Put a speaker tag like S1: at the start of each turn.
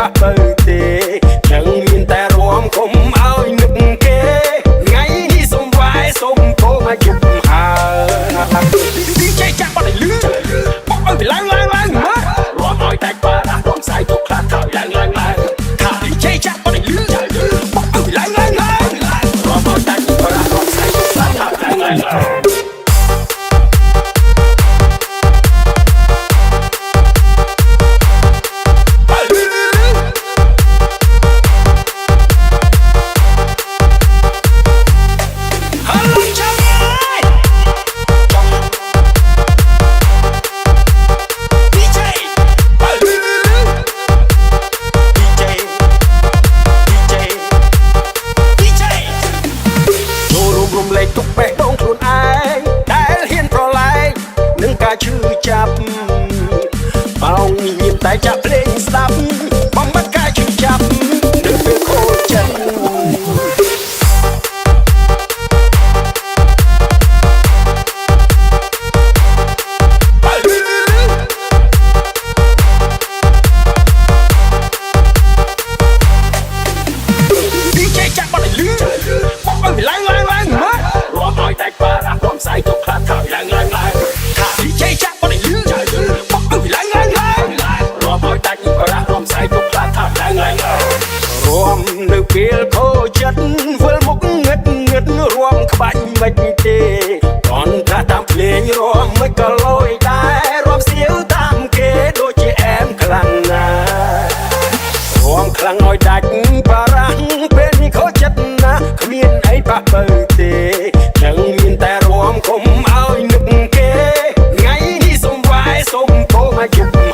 S1: បាក់ទៅទេនឹងមានតែរំកុំឲ្យនឹកគេថ្ងៃនេះសុំវាយសុំពោមកជុំហើទីចេះចាក់បាត់ឲ្យលឺបុកឲ្យឡើងមករំឲ្យតែបារះរំសាយទុកខ្លាត់ហើយឡើងថាទីចេះចាក់បាត់ឲ្យលឺបុកឲ្យឡើងរំឲ្យតែបារះរំសាយទុកខ្លាត់ហើយឡើងទុកបេះដូងខ្លួនឯងដែលហ៊ានប្រឡែងនឹងការឈឺចាប់បោងមានតែចាប់ភ្លេងស្ដាប់បំបត្តិការឈឺចាប់នៅពេលខូចចិត្តទីចេះចាក់បាត់ឲ្យលឺបុកឲ្យឡើងតែបារះរំសាយទុកខ្លាត់ហើយឡើងថាទីចេះចាក់បាត់ឲ្យលឺបុកឲ្យឡើងរំឲ្យតែបារះរំសាយទុកខ្លាត់ហើយឡើងរំនៅពេលខូចចិត្តវិលមុខងឹតរំក្បាច់មិនទេតន់ថាតាមភ្លេងរំមិនក៏លយដែររំសៀវតាមគេដូចជាអែមខ្លាំងណាស់រំខ្លាំងឲ្យដាច់បារះពេលនេះខូចចិត្តណាស់គ្មានអីបាក់ទៅទេនឹងមានតែរំកុំឲ្យនឹកគេថ្ងៃនេះសុំវាយសុំពោមកជុំ